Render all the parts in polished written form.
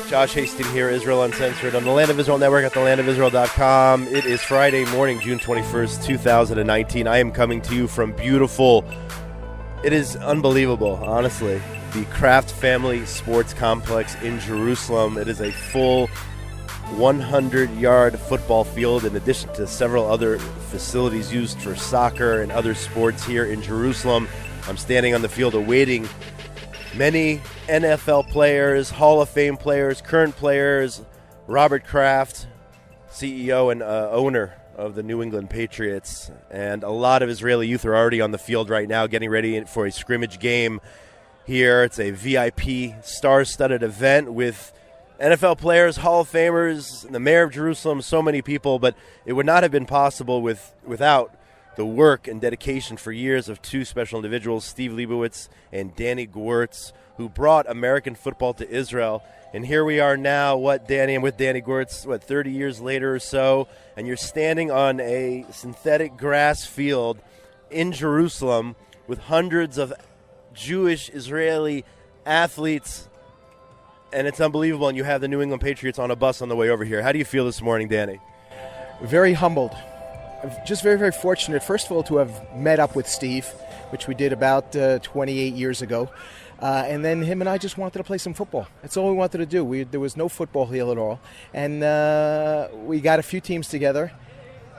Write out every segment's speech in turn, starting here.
Josh Hasten here, Israel Uncensored, on the Land of Israel Network at thelandofisrael.com. It is Friday morning, June 21st, 2019. I am coming to you from beautiful, it is unbelievable, honestly, the Kraft Family Sports Complex in Jerusalem. It is a full 100-yard football field in addition to several other facilities used for soccer and other sports here in Jerusalem. I'm standing on the field awaiting many NFL players, Hall of Fame players, current players. Robert Kraft, CEO and owner of the New England Patriots. And a lot of Israeli youth are already on the field right now getting ready for a scrimmage game here. It's a VIP star-studded event with NFL players, Hall of Famers, the mayor of Jerusalem, so many people. But it would not have been possible without the work and dedication for years of two special individuals, Steve Leibowitz and Danny Gewirtz, who brought American football to Israel. And here we are now, Danny? I'm with Danny Gewirtz, 30 years later or so, and you're standing on a synthetic grass field in Jerusalem with hundreds of Jewish Israeli athletes, and it's unbelievable, and you have the New England Patriots on a bus on the way over here. How do you feel this morning, Danny? Very humbled. Just very, very fortunate, first of all, to have met up with Steve, which we did about 28 years ago. And then him and I just wanted to play some football. That's all we wanted to do. There was no football here at all. And we got a few teams together.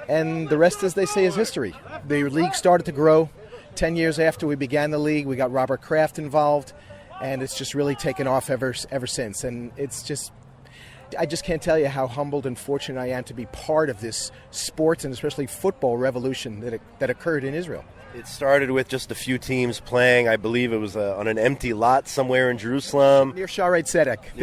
And the rest, as they say, is history. The league started to grow. 10 years after we began the league, we got Robert Kraft involved. And it's just really taken off ever since. And it's just... I just can't tell you how humbled and fortunate I am to be part of this sports and especially football revolution that occurred in Israel. It started with just a few teams playing. I believe it was on an empty lot somewhere in Jerusalem. Near Shaarei Tzedek.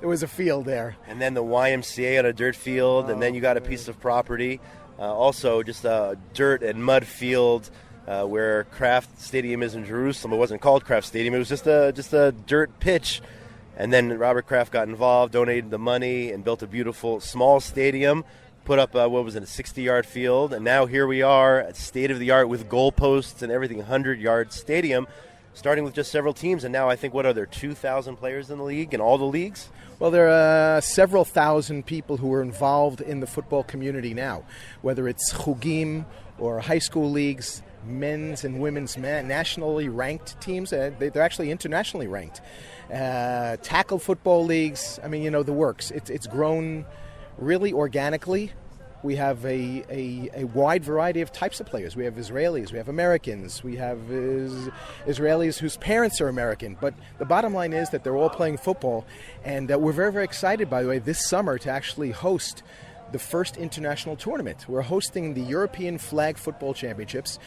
There was a field there. And then the YMCA on a dirt field, and then you got a piece of property. Also just a dirt and mud field where Kraft Stadium is in Jerusalem. It wasn't called Kraft Stadium. It was just a dirt pitch. And then Robert Kraft got involved, donated the money, and built a beautiful small stadium, put up, a 60-yard field. And now here we are at state-of-the-art with goalposts and everything, 100-yard stadium, starting with just several teams. And now I think, are there 2,000 players in the league, in all the leagues? Well, there are several thousand people who are involved in the football community now, whether it's chugim or high school leagues, men's and women's nationally ranked teams. They're actually internationally ranked. Tackle football leagues. I mean, the works. It's grown really organically. We have a wide variety of types of players. We have Israelis, we have Americans, we have Israelis whose parents are American. But the bottom line is that they're all playing football. And we're very, very excited, by the way, this summer to actually host the first international tournament. We're hosting the European Flag Football Championships.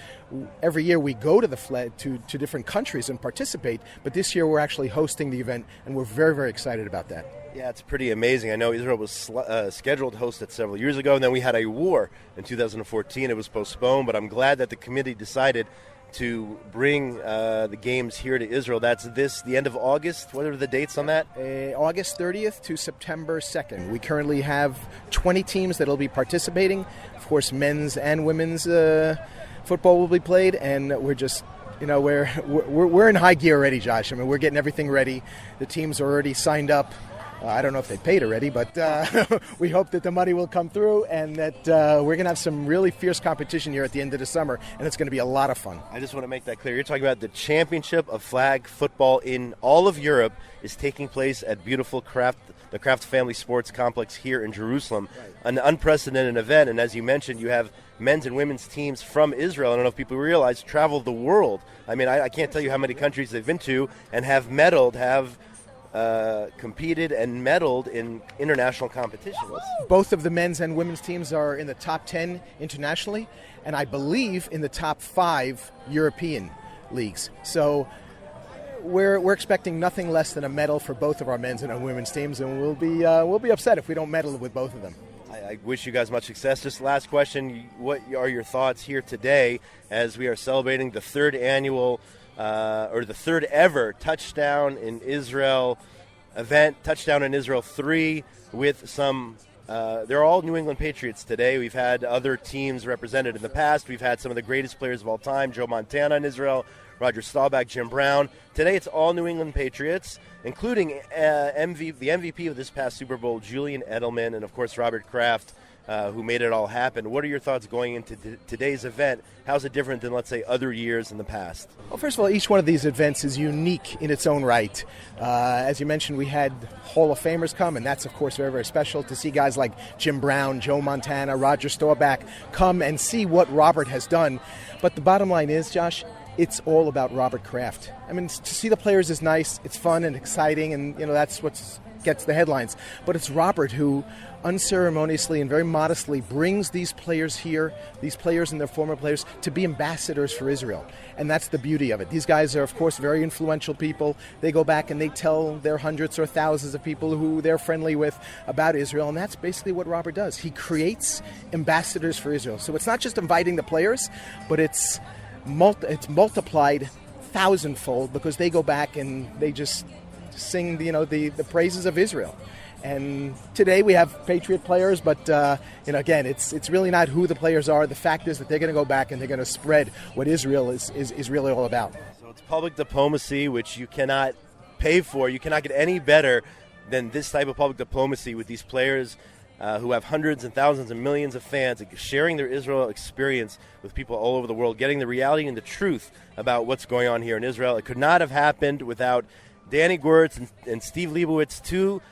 Every year we go to the flag to different countries and participate, but this year we're actually hosting the event, and we're very, very excited about that. Yeah, it's pretty amazing. I know Israel was scheduled to host it several years ago, and then we had a war in 2014. It was postponed, but I'm glad that the committee decided to bring the games here to Israel. That's the end of August. What are the dates on that? August 30th to September 2nd. We currently have 20 teams that will be participating. Of course, men's and women's football will be played, and we're just, we're in high gear already, Josh. I mean, we're getting everything ready. The teams are already signed up. I don't know if they paid already, but we hope that the money will come through and that we're going to have some really fierce competition here at the end of the summer, and it's going to be a lot of fun. I just want to make that clear. You're talking about the championship of flag football in all of Europe is taking place at beautiful the Kraft Family Sports Complex here in Jerusalem, right. An unprecedented event. And as you mentioned, you have men's and women's teams from Israel. I don't know if people realize travel the world. I mean, I can't tell you how many countries they've been to and have competed and medaled in international competitions. Both of the men's and women's teams are in the top 10 internationally, and I believe in the top 5 European leagues. So we're expecting nothing less than a medal for both of our men's and our women's teams, and we'll be upset if we don't medal with both of them. I wish you guys much success. Just last question, what are your thoughts here today as we are celebrating the third annual or the third ever Touchdown in Israel event, Touchdown in Israel 3, with some They're all New England Patriots today. We've had other teams represented in the past. We've had some of the greatest players of all time, Joe Montana in Israel, Roger Staubach, Jim Brown. Today it's all New England Patriots, including the MVP of this past Super Bowl, Julian Edelman, and of course Robert Kraft, who made it all happen. What are your thoughts going into today's event? How's it different than, let's say, other years in the past? Well, first of all, each one of these events is unique in its own right. As you mentioned, we had Hall of Famers come, and that's, of course, very, very special to see guys like Jim Brown, Joe Montana, Roger Staubach come and see what Robert has done. But the bottom line is, Josh, it's all about Robert Kraft. I mean, to see the players is nice. It's fun and exciting, and, that's what gets the headlines. But it's Robert who unceremoniously and very modestly brings these players here, these players and their former players, to be ambassadors for Israel. And that's the beauty of it. These guys are, of course, very influential people. They go back and they tell their hundreds or thousands of people who they're friendly with about Israel. And that's basically what Robert does. He creates ambassadors for Israel. So it's not just inviting the players, but it's multiplied thousandfold, because they go back and they just sing the praises of Israel. And today we have Patriot players, but again, it's really not who the players are. The fact is that they're going to go back and they're going to spread what Israel is really all about. So it's public diplomacy, which you cannot pay for. You cannot get any better than this type of public diplomacy with these players who have hundreds and thousands and millions of fans, sharing their Israel experience with people all over the world, getting the reality and the truth about what's going on here in Israel. It could not have happened without Danny Gwirtz and Steve Leibowitz, two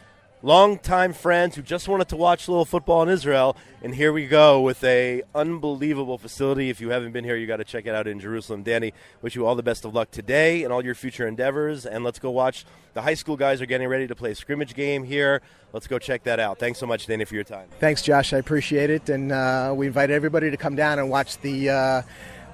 longtime friends who just wanted to watch a little football in Israel. And here we go with a unbelievable facility. If you haven't been here, you got to check it out in Jerusalem. Danny, wish you all the best of luck today and all your future endeavors. And let's go watch. The high school guys are getting ready to play a scrimmage game here. Let's go check that out. Thanks so much, Danny, for your time. Thanks, Josh. I appreciate it. And we invite everybody to come down and watch the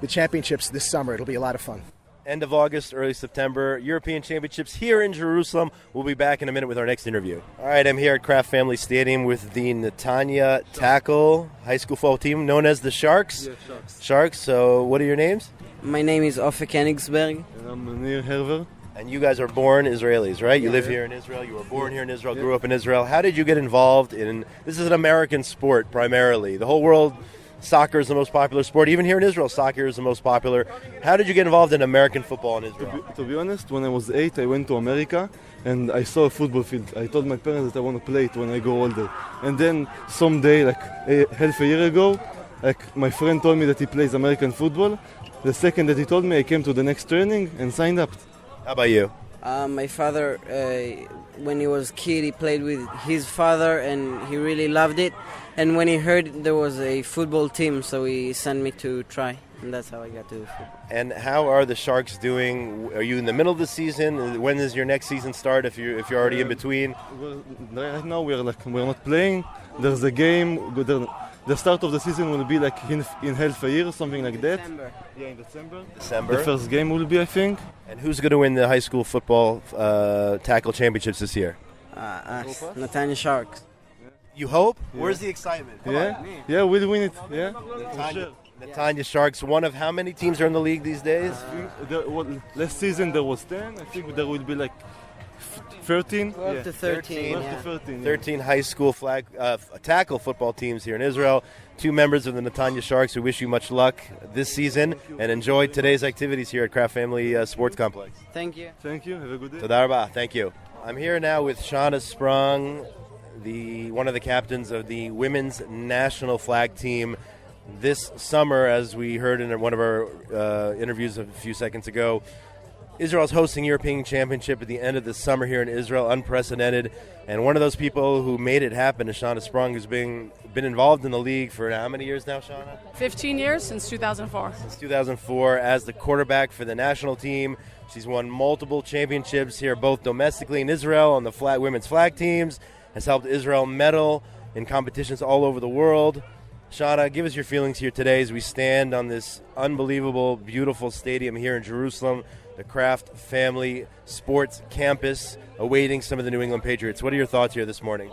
championships this summer. It'll be a lot of fun. End of August, early September, European Championships here in Jerusalem. We'll be back in a minute with our next interview. All right, I'm here at Kraft Family Stadium with the Netanya tackle high school football team known as the Sharks. Yeah, Sharks. Sharks. So what are your names? My name is Ofek Enigsberg. And I'm Nir Herver. And you guys are born Israelis, right? You live here in Israel. You were born here in Israel, grew up in Israel. How did you get involved in – this is an American sport primarily. The whole world – soccer is the most popular sport. Even here in Israel, soccer is the most popular. How did you get involved in American football in Israel? To be honest, when I was 8, I went to America and I saw a football field. I told my parents that I want to play it when I go older. And then someday, half a year ago, my friend told me that he plays American football. The second that he told me, I came to the next training and signed up. How about you? My father, when he was a kid, he played with his father and he really loved it. And when he heard there was a football team, so he sent me to try. And that's how I got to football. And how are the Sharks doing? Are you in the middle of the season? When does your next season start if you're already in between? Right now we're not playing. There's a game. The start of the season will be in half a year, something like that. December. Yeah, in December. December. The first game will be, I think. And who's going to win the high school football tackle championships this year? Us, Netanya Sharks. You hope? Yeah. Where's the excitement? Come Yeah, on. yeah, we'll win it. Yeah. Netanya Sharks, one of how many teams are in the league these days? Last season there was 10. I think there will be 13. 12 to 13. 12 Yeah. to 13. 13 high school flag tackle football teams here in Israel. 2 members of the Netanya Sharks who wish you much luck this season and enjoy today's activities here at Kraft Family Sports Complex. Thank you. Thank you. Have a good day. Toda rabah. Thank you. I'm here now with Shauna Sprung, one of the captains of the women's national flag team. This summer, as we heard in one of our interviews a few seconds ago, Israel's hosting European Championship at the end of the summer here in Israel, unprecedented. And one of those people who made it happen is Shauna Sprung, who's been involved in the league for how many years now, Shauna? 15 years, since 2004. Since 2004, as the quarterback for the national team. She's won multiple championships here, both domestically in Israel on the women's flag teams, has helped Israel medal in competitions all over the world. Shauna, give us your feelings here today as we stand on this unbelievable, beautiful stadium here in Jerusalem, the Kraft Family Sports Campus, awaiting some of the New England Patriots. What are your thoughts here this morning?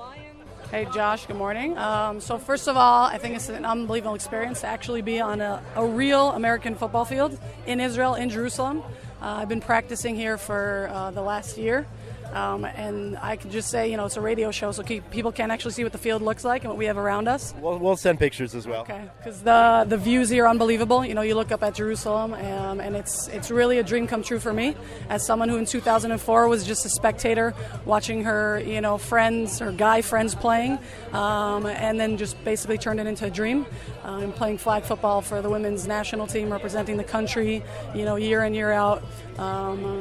Hey, Josh, good morning. So first of all, I think it's an unbelievable experience to actually be on a real American football field in Israel, in Jerusalem. I've been practicing here for the last year. And I can just say, it's a radio show, so people can't actually see what the field looks like and what we have around us. We'll send pictures as well. Okay, because the views here are unbelievable. You look up at Jerusalem, and it's really a dream come true for me, as someone who in 2004 was just a spectator watching her, friends or guy friends playing, and then just basically turned it into a dream. I'm playing flag football for the women's national team, representing the country, year in, year out.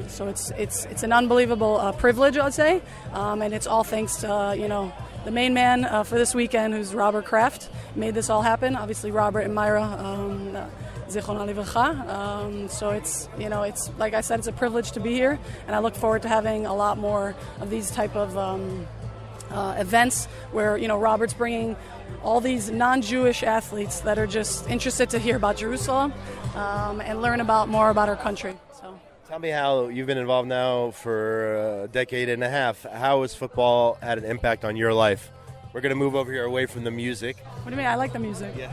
So it's an unbelievable privilege, I'd say, and it's all thanks to the main man for this weekend, who's Robert Kraft, made this all happen. Obviously, Robert and Myra, Zichron Livracha. So it's like I said, it's a privilege to be here, and I look forward to having a lot more of these type of events where Robert's bringing all these non-Jewish athletes that are just interested to hear about Jerusalem and learn more about our country. So. Tell me how you've been involved now for a decade and a half. How has football had an impact on your life? We're going to move over here away from the music. What do you mean? I like the music. Yeah.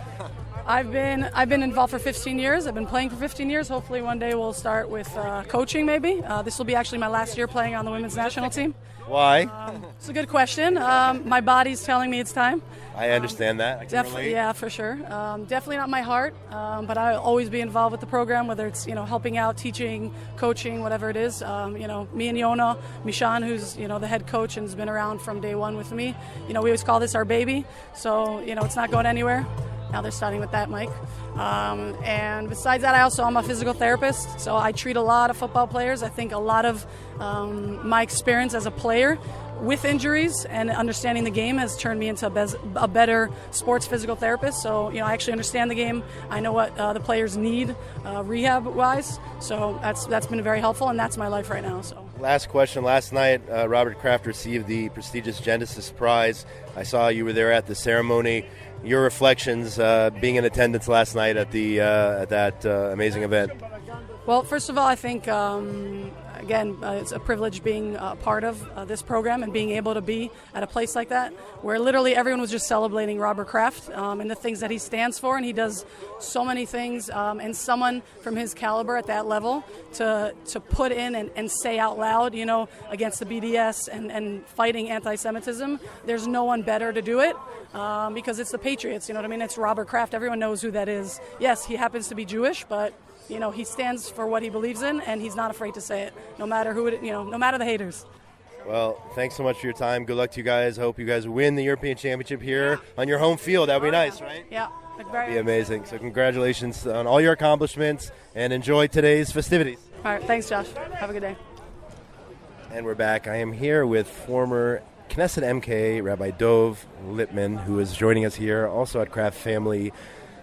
I've been involved for 15 years. I've been playing for 15 years. Hopefully one day we'll start with coaching maybe. This will be actually my last year playing on the women's national team. Why? It's a good question. My body's telling me it's time. I understand that. I can relate. Yeah, for sure. Definitely not my heart, but I'll always be involved with the program, whether it's helping out, teaching, coaching, whatever it is. Me and Yona Mishan, who's the head coach and has been around from day one with me. We always call this our baby, so it's not going anywhere. Now they're starting with that, Mike. And besides that, I'm a physical therapist, so I treat a lot of football players. I think a lot of my experience as a player with injuries and understanding the game has turned me into a better sports physical therapist. So, I actually understand the game. I know what the players need rehab-wise. So that's been very helpful, and that's my life right now. So. Last question. Last night, Robert Kraft received the prestigious Genesis Prize. I saw you were there at the ceremony. Your reflections being in attendance last night at that amazing event. Well, first of all, I think, it's a privilege being a part of this program and being able to be at a place like that where literally everyone was just celebrating Robert Kraft and the things that he stands for, and he does so many things, and someone from his caliber at that level to put in and say out loud, against the BDS and fighting anti-Semitism, there's no one better to do it because it's the Patriots, It's Robert Kraft. Everyone knows who that is. Yes, he happens to be Jewish, but he stands for what he believes in, and he's not afraid to say it, no matter no matter the haters. Well, thanks so much for your time. Good luck to you guys. Hope you guys win the European Championship here on your home field. That would be nice, right? Yeah. That'd be amazing. So congratulations on all your accomplishments, and enjoy today's festivities. All right. Thanks, Josh. Have a good day. And we're back. I am here with former Knesset MK Rabbi Dov Lippman, who is joining us here, also at Kraft Family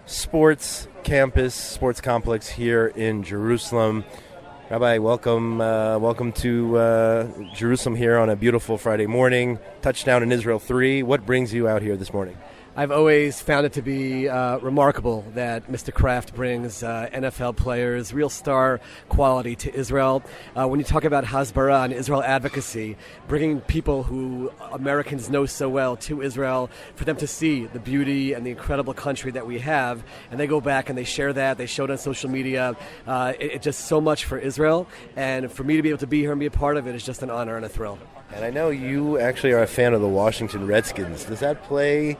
Sports Campus, Sports Complex here in Jerusalem. Rabbi, welcome to Jerusalem here on a beautiful Friday morning. Touchdown in Israel 3. What brings you out here this morning? I've always found it to be remarkable that Mr. Kraft brings NFL players, real star quality to Israel. When you talk about Hasbara and Israel advocacy, bringing people who Americans know so well to Israel, for them to see the beauty and the incredible country that we have, and they go back and they share that, they show it on social media. It's just so much for Israel, and for me to be able to be here and be a part of it is just an honor and a thrill. And I know you actually are a fan of the Washington Redskins. Does that play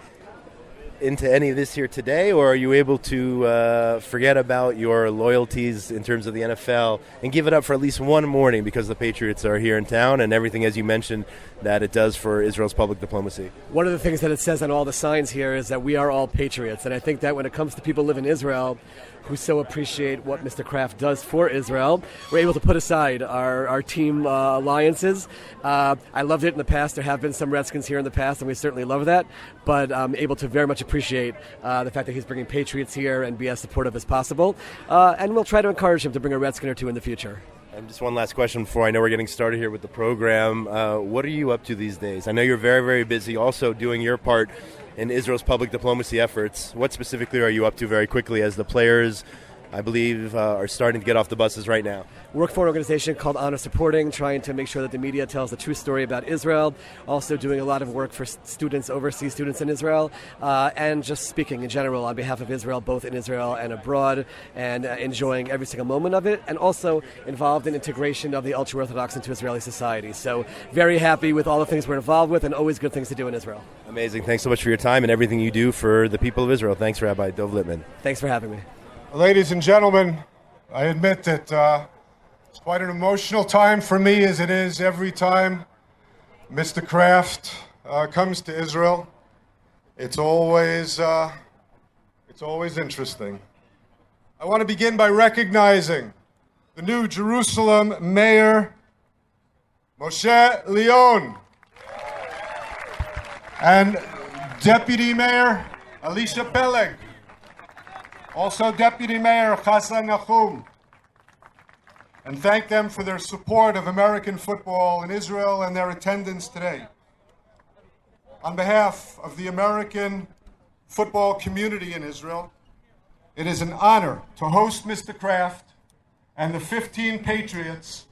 into any of this here today, or are you able to forget about your loyalties in terms of the NFL and give it up for at least one morning because the Patriots are here in town and everything, as you mentioned, that it does for Israel's public diplomacy? One of the things that it says on all the signs here is that we are all patriots, and I think that when it comes to people who live in Israel who so appreciate what Mr. Kraft does for Israel, we're able to put aside our team alliances. I loved it in the past. There have been some Redskins here in the past, and we certainly love that, but I'm able to very much appreciate the fact that he's bringing Patriots here and be as supportive as possible, and we'll try to encourage him to bring a Redskin or two in the future. And just one last question before I know we're getting started here with the program. What are you up to these days? I know you're very, very busy also doing your part in Israel's public diplomacy efforts. What specifically are you up to very quickly as the players I believe, are starting to get off the buses right now. Work for an organization called Honor Supporting, trying to make sure that the media tells the true story about Israel. Also doing a lot of work for students, overseas students in Israel, and just speaking in general on behalf of Israel, both in Israel and abroad, and enjoying every single moment of it, and also involved in integration of the ultra-Orthodox into Israeli society. So very happy with all the things we're involved with, and always good things to do in Israel. Amazing. Thanks so much for your time and everything you do for the people of Israel. Thanks, Rabbi Dov Lippman. Thanks for having me. Ladies and gentlemen, I admit that it's quite an emotional time for me, as it is every time Mr. Kraft comes to Israel. It's always interesting. I want to begin by recognizing the new Jerusalem Mayor, Moshe Leon, and Deputy Mayor Alicia Peleg. Also Deputy Mayor Hassan Nahum, and thank them for their support of American football in Israel and their attendance today. On behalf of the American football community in Israel, it is an honor to host Mr. Kraft and the 15 Patriots,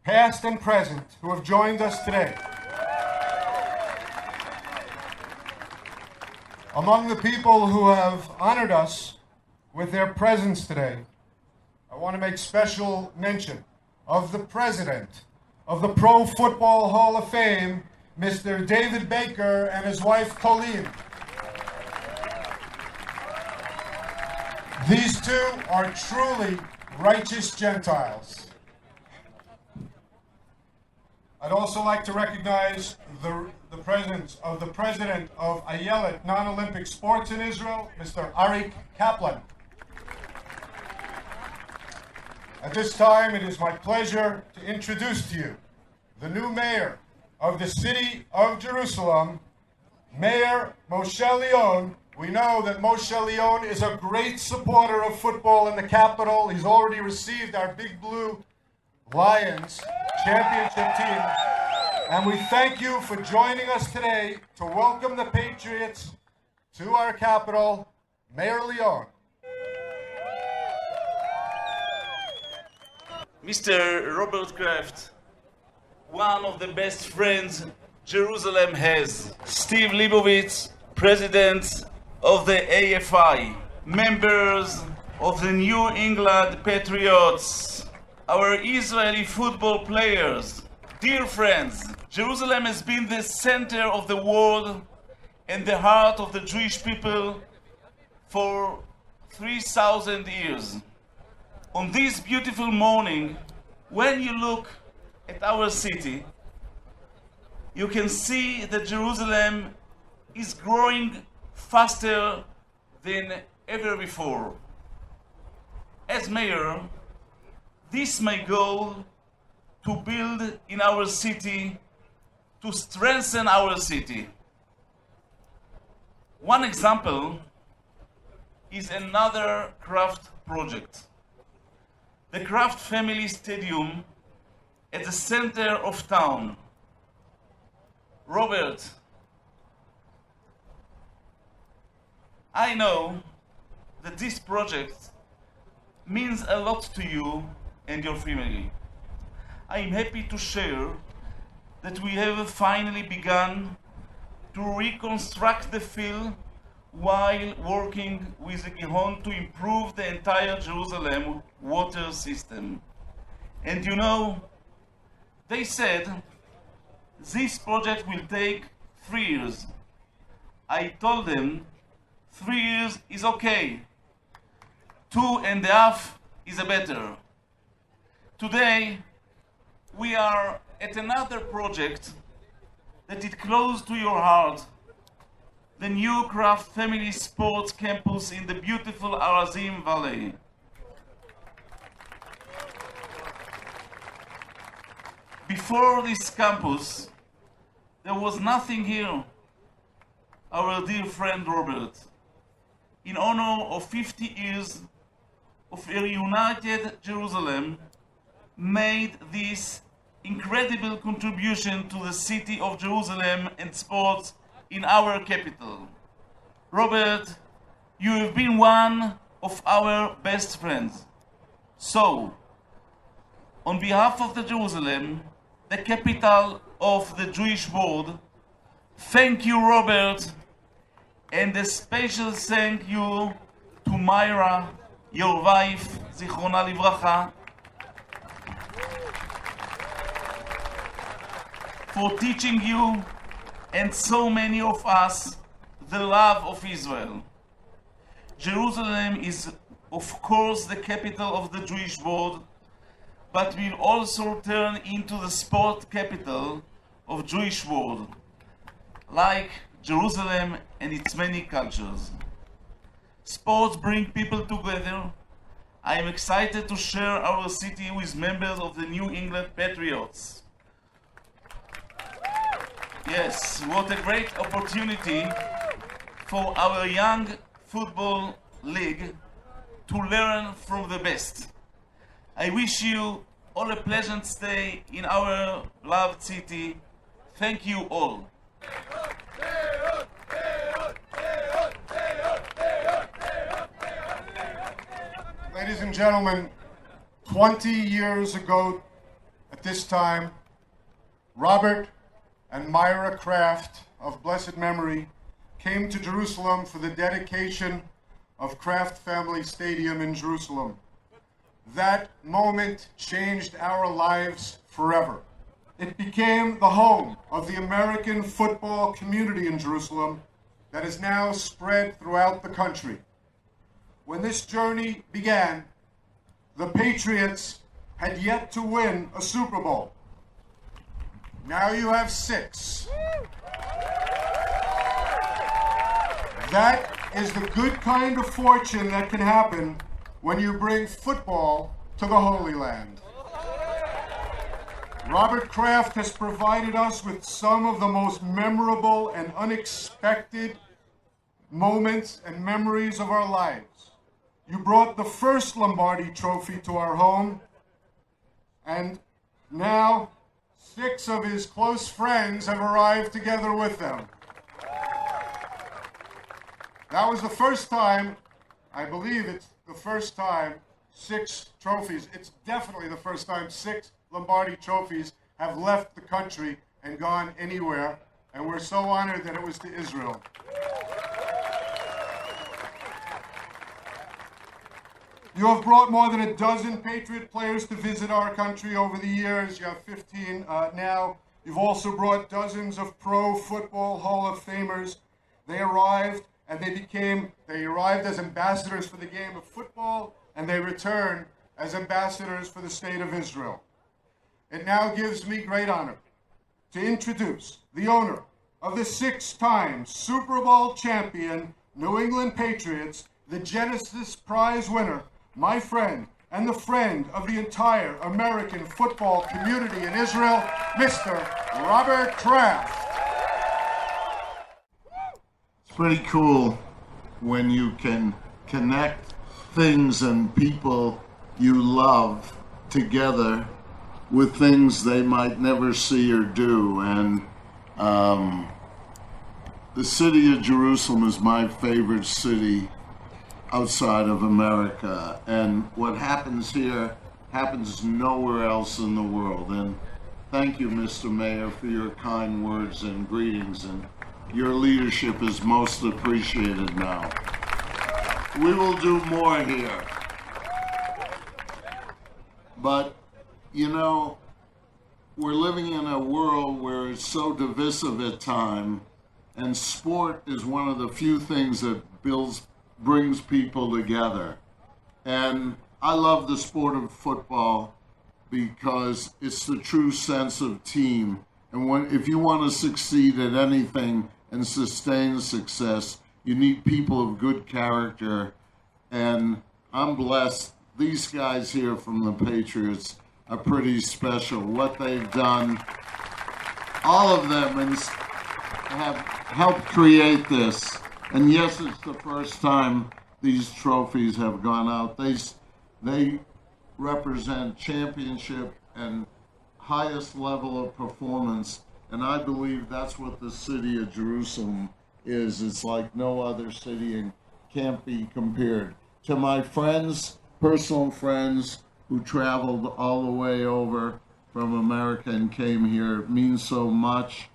past and present, who have joined us today. Among the people who have honored us with their presence today, I want to make special mention of the president of the Pro Football Hall of Fame, Mr. David Baker, and his wife Colleen. These two are truly righteous Gentiles. I'd also like to recognize the presence of the president of Ayelet Non-Olympic Sports in Israel, Mr. Arik Kaplan. At this time, it is my pleasure to introduce to you the new mayor of the city of Jerusalem, Mayor Moshe Leon. We know that Moshe Leon is a great supporter of football in the capital. He's already received our Big Blue Lions championship team. And we thank you for joining us today to welcome the Patriots to our capital, Mayor Leon. Mr. Robert Kraft, one of the best friends Jerusalem has. Steve Leibovitz, president of the AFI, members of the New England Patriots, our Israeli football players, dear friends. Jerusalem has been the center of the world and the heart of the Jewish people for 3,000 years. On this beautiful morning, when you look at our city, you can see that Jerusalem is growing faster than ever before. As mayor, this is my goal, to build in our city, to strengthen our city. One example is another Kraft project. The Kraft Family Stadium at the center of town. Robert, I know that this project means a lot to you and your family. I am happy to share that we have finally begun to reconstruct the field while working with the Gihon to improve the entire Jerusalem water system. And you know, they said this project will take 3 years. I told them 3 years is okay. 2.5 is better. Today, we are at another project that is close to your heart, the new Kraft Family Sports Campus in the beautiful Arazim Valley. Before this campus, there was nothing here. Our dear friend Robert, in honor of 50 years of a united Jerusalem, made this incredible contribution to the city of Jerusalem and sports in our capital. Robert, you have been one of our best friends. So, on behalf of the Jerusalem, the capital of the Jewish world, thank you, Robert, and a special thank you to Myra, your wife, Zichrona Livracha, for teaching you and so many of us the love of Israel. Jerusalem is, of course, the capital of the Jewish world, but will also turn into the sport capital of Jewish world, like Jerusalem and its many cultures. Sports bring people together. I am excited to share our city with members of the New England Patriots. Yes, what a great opportunity for our young football league to learn from the best. I wish you all a pleasant stay in our loved city. Thank you all. Ladies and gentlemen, 20 years ago at this time, Robert and Myra Kraft of blessed memory came to Jerusalem for the dedication of Kraft Family Stadium in Jerusalem. That moment changed our lives forever. It became the home of the American football community in Jerusalem that is now spread throughout the country. When this journey began, the Patriots had yet to win a Super Bowl. Now you have 6. That is the good kind of fortune that can happen when you bring football to the Holy Land. Robert Kraft has provided us with some of the most memorable and unexpected moments and memories of our lives. You brought the first Lombardi trophy to our home, and now 6 of his close friends have arrived together with them. That was the first time, I believe it's the first time, 6 trophies. It's definitely the first time 6 Lombardi trophies have left the country and gone anywhere, and we're so honored that it was to Israel. You have brought more than a dozen Patriot players to visit our country over the years. You have 15 now. You've also brought dozens of pro football Hall of Famers. They arrived and they arrived as ambassadors for the game of football, and they returned as ambassadors for the state of Israel. It now gives me great honor to introduce the owner of the 6-time Super Bowl champion New England Patriots, the Genesis Prize winner, my friend and the friend of the entire American football community in Israel, Mr. Robert Kraft. It's pretty cool when you can connect things and people you love together with things they might never see or do. And the city of Jerusalem is my favorite city outside of America, and what happens here happens nowhere else in the world. And thank you, Mr. Mayor, for your kind words and greetings, and your leadership is most appreciated now. We will do more here. But, you know, we're living in a world where it's so divisive at times, and sport is one of the few things that brings people together. And I love the sport of football because it's the true sense of team. And if you want to succeed at anything and sustain success, you need people of good character. And I'm blessed. These guys here from the Patriots are pretty special. What they've done, all of them have helped create this. And yes, it's the first time these trophies have gone out. They represent championship and highest level of performance. And I believe that's what the city of Jerusalem is. It's like no other city and can't be compared. to my friends, personal friends, who traveled all the way over from America and came here. It means so much,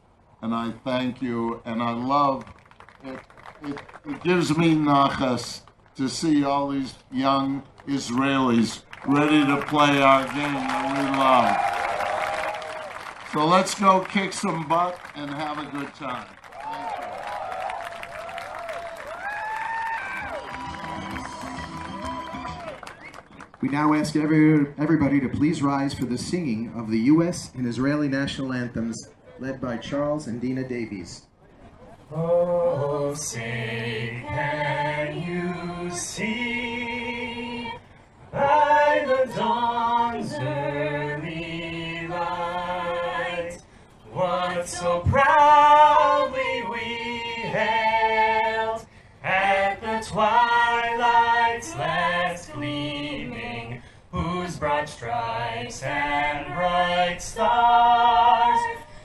and I thank you, and I love it. It gives me nachas to see all these young Israelis ready to play our game that we love. So let's go kick some butt and have a good time. Thank you. We now ask everybody to please rise for the singing of the U.S. and Israeli national anthems, led by Charles and Dina Davies. Oh, say, can you see by the dawn's early light what so proudly we hailed at the twilight's last gleaming, whose broad stripes and bright stars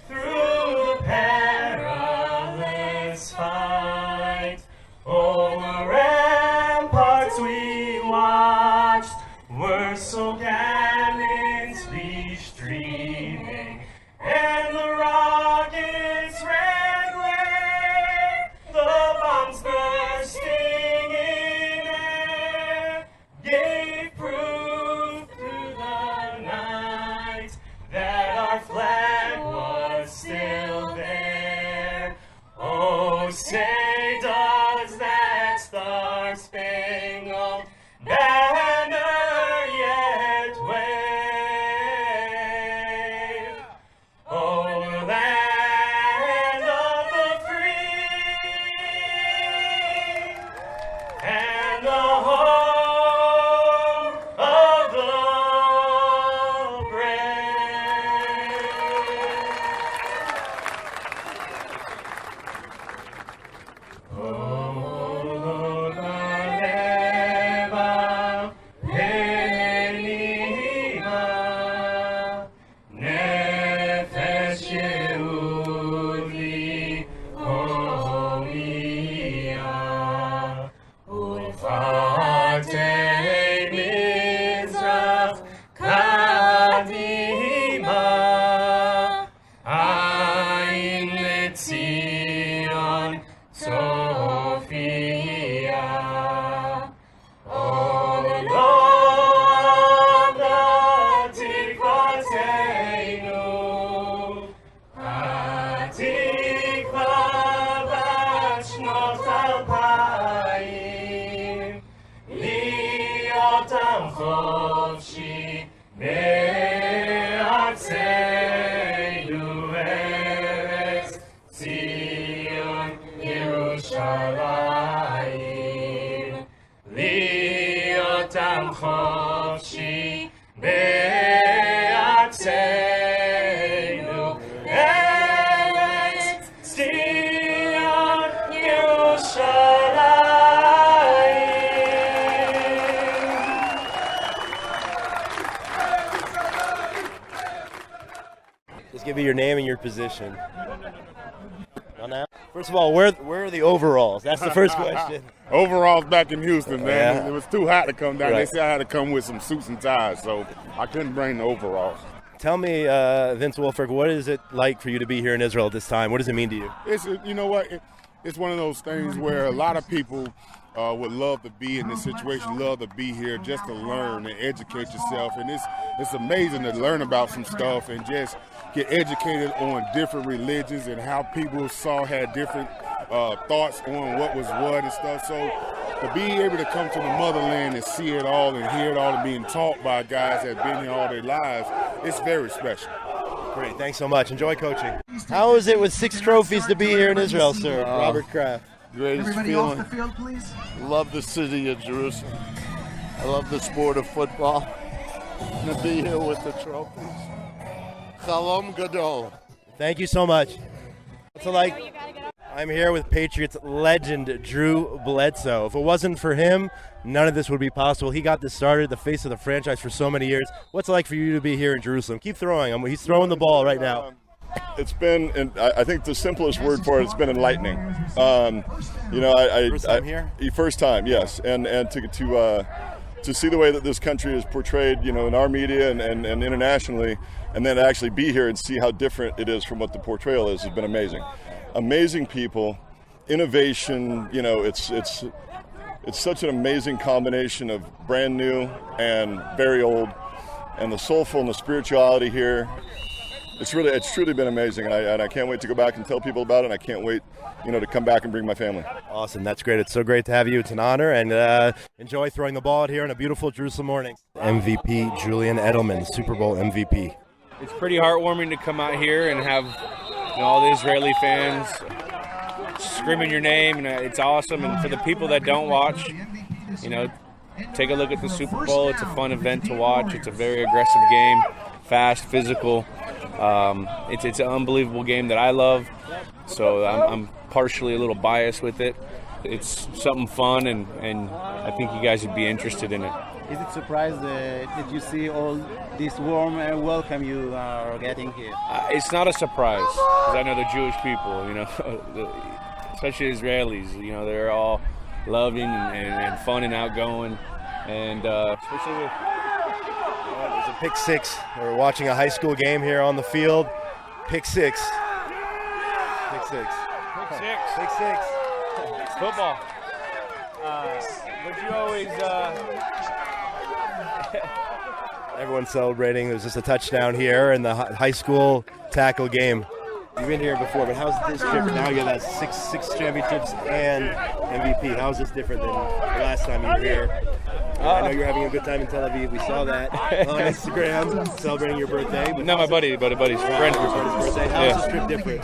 through the perilous fight over ramparts we watched were so gallantly streaming, and the rockets red glare, the bombs bursting in air, gave proof through the night that our flag was still there. Oh, say does that star-spangled banner yet wave? Oh, land of the free and the home of the brave. Oh, Leva, Penima, Nefesh Yehudi, Homia, Ufatei Mizrach, Kadima, Ain Letzion, Sophia. Oh, Lord, Tikvateinu, Atikva bat shnot alpayim, liyotam chofshi be'artzeinu eretz Zion Yerushalayim, liyotam chofshi be'artzeinu eretz Zion Yerushalayim. Just give me your name and your position. On now? First of all, where are the overalls? That's the first question. Overalls back in Houston, man. Yeah. It was too hot to come down. Right. They said I had to come with some suits and ties, so I couldn't bring the overalls. Tell me, Vince Wilfork, what is it like for you to be here in Israel at this time? What does it mean to you? You know what? It's one of those things where a lot of people would love to be in this situation, love to be here just to learn and educate yourself. And it's amazing to learn about some stuff and just get educated on different religions and how people had different thoughts on what was what and stuff. So to be able to come to the motherland and see it all and hear it all and being taught by guys that have been here all their lives, it's very special. Great, thanks so much. Enjoy coaching. How is it with 6 trophies to be here in Israel, sir? Robert Kraft. Greatest Everybody feeling. off the field, please. Love the city of Jerusalem. I love the sport of football. And to be here with the trophies. Chalom Gadol. Thank you so much. What's it like? I'm here with Patriots legend Drew Bledsoe. If it wasn't for him, none of this would be possible. He got this started, the face of the franchise for so many years. What's it like for you to be here in Jerusalem? Keep throwing him. He's throwing the ball right now. It's been, and I think the simplest word for it's been enlightening. First time here? First time, yes, and to see the way that this country is portrayed, in our media and internationally, and then actually be here and see how different it is from what the portrayal is has been amazing. Amazing people, innovation. It's such an amazing combination of brand new and very old, and the soulful and the spirituality here. It's truly been amazing, and I can't wait to go back and tell people about it, and I can't wait, to come back and bring my family. Awesome. That's great. It's so great to have you. It's an honor, and enjoy throwing the ball out here on a beautiful Jerusalem morning. MVP Julian Edelman, Super Bowl MVP. It's pretty heartwarming to come out here and have all the Israeli fans screaming your name, and it's awesome. And for the people that don't watch, take a look at the Super Bowl. It's a fun event to watch. It's a very aggressive game, fast, physical. It's an unbelievable game that I love, so I'm partially a little biased with it. It's something fun, and I think you guys would be interested in it. Is it surprised that you see all this warm welcome you are getting here? It's not a surprise, because I know the Jewish people, especially Israelis, they're all loving and fun and outgoing, and especially with... There's a pick six. We're watching a high school game here on the field. Pick six. Pick six. Pick six. Pick six. It's football. But you always... Everyone's celebrating. There's just a touchdown here in the high school tackle game. You've been here before, but how's this different? Now you have that six championships and MVP. How is this different than the last time you were here? I know you're having a good time in Tel Aviv. We saw that on Instagram, celebrating your birthday. No, my buddy's friend's birthday. How is this trip different?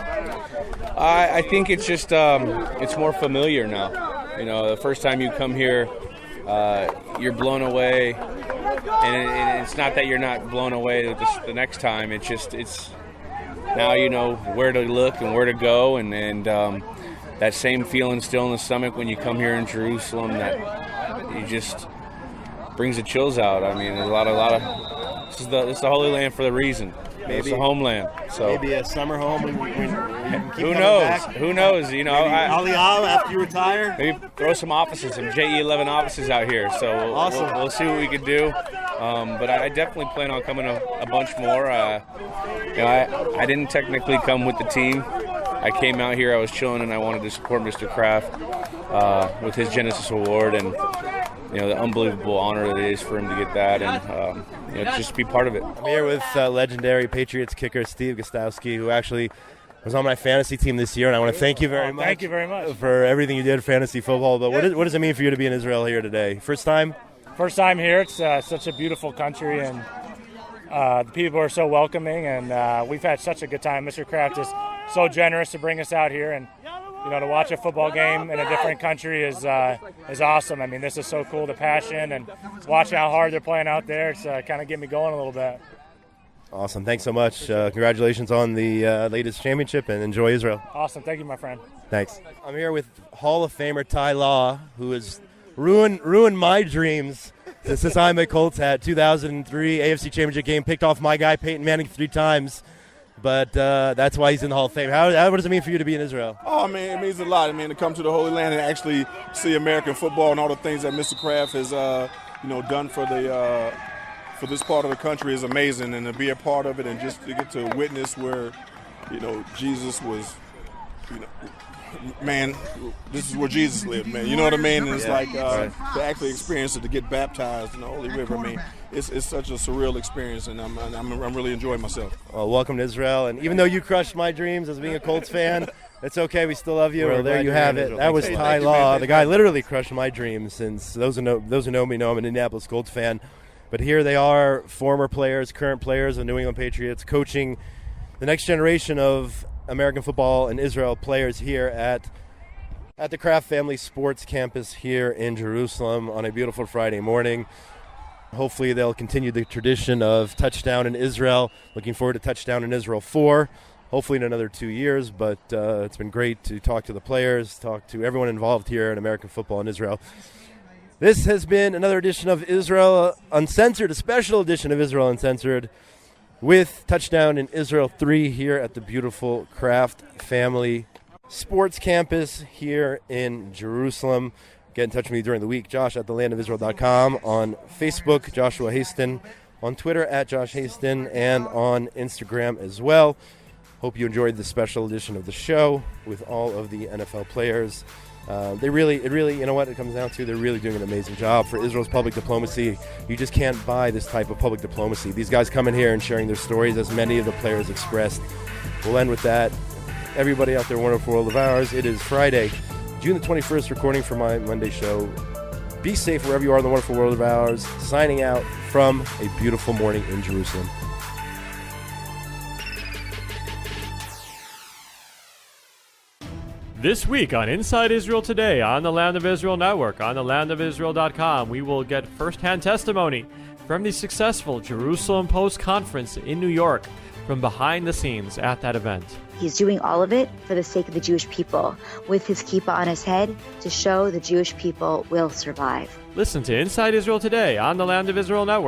I think it's just it's more familiar now. The first time you come here, you're blown away, and it's not that you're not blown away the next time. It's now you know where to look and where to go, and that same feeling still in the stomach when you come here in Jerusalem that you just brings the chills out. I mean, there's a lot of this is the Holy Land for the reason. Maybe it's the homeland. So maybe a summer home when you can keep who knows? Back. Who knows? Aliyah after you retire. Maybe throw some offices, some JE11 offices out here. So awesome. We'll see what we can do. But I definitely plan on coming a bunch more. I didn't technically come with the team. I came out here. I was chilling, and I wanted to support Mr. Kraft with his Genesis Award, and the unbelievable honor that it is for him to get that, and just be part of it. I'm here with legendary Patriots kicker Steve Gostowski, who actually was on my fantasy team this year, and I want to thank you very much. Thank you very much for everything you did in fantasy football. But what does it mean for you to be in Israel here today? First time? First time here. It's such a beautiful country, and the people are so welcoming, and we've had such a good time. Mr. Kraft is so generous to bring us out here, and to watch a football game in a different country is awesome. I mean, this is so cool, the passion, and watching how hard they're playing out there. It's kind of getting me going a little bit. Awesome. Thanks so much. Congratulations on the latest championship, and enjoy Israel. Awesome. Thank you, my friend. Thanks. I'm here with Hall of Famer Ty Law, who has ruined my dreams since I'm a Colts hat. 2003 AFC Championship game, picked off my guy Peyton Manning 3 times. But that's why he's in the Hall of Fame. What does it mean for you to be in Israel? Oh, man, it means a lot. I mean, to come to the Holy Land and actually see American football and all the things that Mr. Kraft has, done for this part of the country is amazing. And to be a part of it and just to get to witness where, Jesus was, man, this is where Jesus lived, man. You know what I mean? And it's to actually experience it, to get baptized in the Holy River. I mean, it's such a surreal experience, and I'm really enjoying myself. Well, welcome to Israel. And even though you crushed my dreams as being a Colts fan, it's okay. We still love you. Well, there you have it. That was Ty Law. The guy literally crushed my dreams. Since those who know me know I'm an Indianapolis Colts fan. But here they are, former players, current players of New England Patriots, coaching the next generation of American football and Israel players here at the Kraft Family Sports Campus here in Jerusalem on a beautiful Friday morning. Hopefully they'll continue the tradition of Touchdown in Israel. Looking forward to Touchdown in Israel 4, hopefully in another 2 years. But it's been great to talk to the players, talk to everyone involved here in American football in Israel. This has been another edition of Israel Uncensored, a special edition of Israel Uncensored. with Touchdown in Israel 3 here at the beautiful Kraft Family Sports Campus here in Jerusalem. Get in touch with me during the week, Josh at thelandofisrael.com, on Facebook, Joshua Hasten, on Twitter at Josh Hasten, and on Instagram as well. Hope you enjoyed this special edition of the show with all of the NFL players. It really, you know what it comes down to? They're really doing an amazing job for Israel's public diplomacy. You just can't buy this type of public diplomacy. These guys come in here and sharing their stories, as many of the players expressed. We'll end with that. Everybody out there, wonderful world of ours. It is Friday, June the 21st, recording for my Monday show. Be safe wherever you are in the wonderful world of ours. Signing out from a beautiful morning in Jerusalem. This week on Inside Israel Today on the Land of Israel Network, on thelandofisrael.com, we will get first-hand testimony from the successful Jerusalem Post Conference in New York, from behind the scenes at that event. He's doing all of it for the sake of the Jewish people, with his kippah on his head to show the Jewish people will survive. Listen to Inside Israel Today on the Land of Israel Network.